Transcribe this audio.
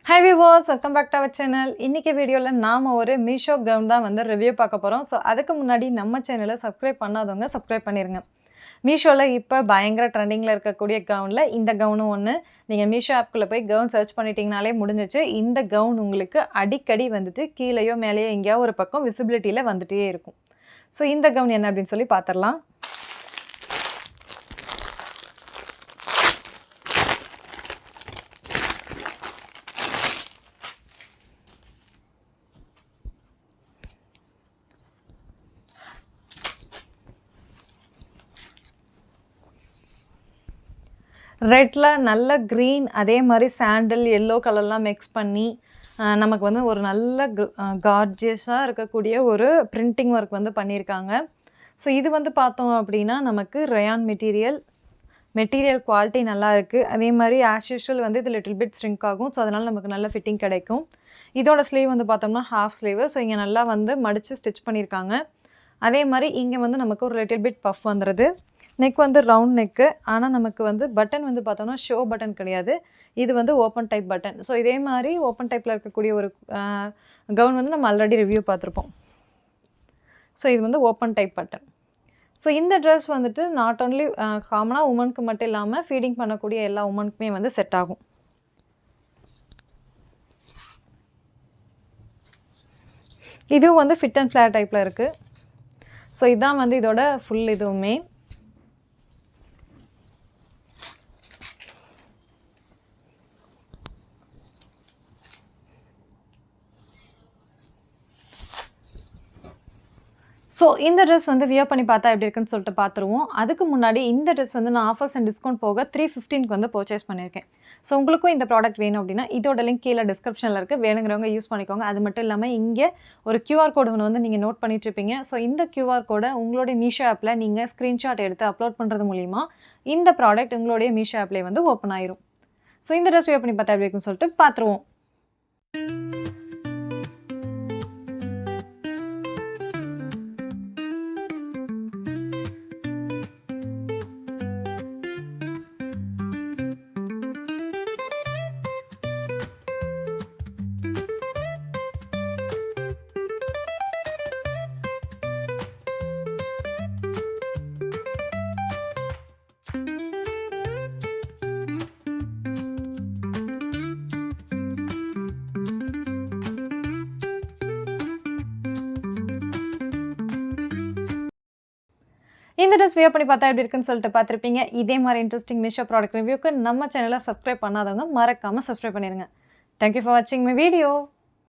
Hi viewers, welcome back to our channel. இன்னைக்கு வீடியோல நாம ஒரு மீஷோ கவுன் தான் வந்து ரிவ்யூ பார்க்க போறோம். சோ அதுக்கு முன்னாடி நம்ம சேனலை சப்ஸ்கிரைப் பண்ணாதவங்க சப்ஸ்கிரைப் பண்ணிருங்க. மீஷோல இப்ப பயங்கர ட்ரெண்டிங்ல இருக்கக்கூடிய கவுன்ல இந்த கவுனும் ஒன்னு. நீங்க மீஷோ ஆப்க்குள்ள போய் கவுன் சர்ச் பண்ணிட்டீங்கனாலே முடிஞ்சிச்சு. இந்த கவுன் உங்களுக்கு அடிக்கடி வந்துட்டு கீழேயோ மேலேயோ எங்கேயோ ஒரு பக்கம் விசிபிலிட்டில வந்துட்டே இருக்கும். சோ இந்த கவுன் என்ன அப்படினு சொல்லி பாத்திரலாம். ரெட்ல நல்ல கிரீன் அதே மாதிரி சாண்டல் எல்லோ கலர்லாம் மிக்ஸ் பண்ணி நமக்கு வந்து ஒரு நல்ல கார்ஜியஸாக இருக்கக்கூடிய ஒரு பிரிண்டிங் ஒர்க் வந்து பண்ணியிருக்காங்க. ஸோ இது வந்து பார்த்தோம் அப்படின்னா நமக்கு ரயான் மெட்டீரியல் குவாலிட்டி நல்லா இருக்குது. அதே மாதிரி ஆஸ் யூஷுவல் வந்து இது லிட்டில் பிட் ஸ்ட்ரிங்க் ஆகும். ஸோ அதனால் நமக்கு நல்ல ஃபிட்டிங் கிடைக்கும். இதோட ஸ்லீவ் வந்து பார்த்தோம்னா ஹாஃப் ஸ்லீவு. ஸோ இங்கே நல்லா வந்து மடித்து ஸ்டிச் பண்ணியிருக்காங்க. அதே மாதிரி இங்கே வந்து நமக்கு ஒரு லிட்டில் பிட் பஃப் வந்துடுது. நெக் வந்து ரவுண்ட் நெக்கு. ஆனால் நமக்கு வந்து பட்டன் வந்து பார்த்தோம்னா ஷோ பட்டன் கிடையாது. இது வந்து ஓப்பன் டைப் பட்டன். ஸோ இதே மாதிரி ஓப்பன் டைப்பில் இருக்கக்கூடிய ஒரு கவுன் வந்து நம்ம ஆல்ரெடி ரிவ்யூ பார்த்துருப்போம். ஸோ இது வந்து ஓப்பன் டைப் பட்டன். ஸோ இந்த ட்ரெஸ் வந்துட்டு நாட் ஓன்லி காமனாக உமனுக்கு மட்டும் இல்லாமல் ஃபீடிங் பண்ணக்கூடிய எல்லா உமனுக்குமே வந்து செட் ஆகும். இதுவும் வந்து ஃபிட் அண்ட் ஃப்ளேர் டைப்பில் இருக்குது. ஸோ இதுதான் வந்து இதோட ஃபுல் இதுவுமே. ஸோ இந்த ட்ரெஸ் வந்து வியர் பண்ணி பார்த்தா எப்படி இருக்குன்னு சொல்லிட்டு பார்த்துருவோம். அதுக்கு முன்னாடி இந்த ட்ரெஸ் வந்து நான் ஆஃபர்ஸ் அண்ட் டிஸ்கவுண்ட் போக 315க்கு வந்து பர்ச்சேஸ் பண்ணியிருக்கேன். ஸோ உங்களுக்கும் இந்த ப்ராடக்ட் வேணும் அப்படின்னா இதோட லிங்க் கீழே டிஸ்கிரிப்ஷனில் இருக்குது. வேணுங்கிறவங்க யூஸ் பண்ணிக்கோங்க. அது மட்டும் இல்லாமல் இங்கே ஒரு QR கோடு ஒன்று வந்து நீங்கள் நோட் பண்ணிட்டு இருப்பீங்க. ஸோ இந்த QR கோடை உங்களுடைய மீஷோ ஆப்பில் நீங்கள் ஸ்க்ரீன்ஷாட் எடுத்து அப்லோட் பண்ணுறது மூலிமா இந்த ப்ராடக்ட் உங்களுடைய மீஷோ ஆப்லேயே வந்து ஓப்பன் ஆயிரும். ஸோ இந்த ட்ரெஸ் வியர் பண்ணி பார்த்தா எப்படி இருக்குன்னு சொல்லிட்டு பார்த்துருவோம். இந்த ட்ரெஸ் வியர் பண்ணி பார்த்தா எப்படி இருக்குன்னு சொல்லிட்டு பார்த்துருப்பீங்க. இதே மாதிரி இன்ட்ரெஸ்டிங் மீஷோ ப்ராடக்ட் ரிவ்யூக்கு நம்ம சேனலை சப்ஸ்கிரைப் பண்ணாதவங்க மறக்காமல் சப்ஸ்கிரைப் பண்ணிடுங்க. தேங்க்யூ ஃபார் வாட்சிங் மை வீடியோ.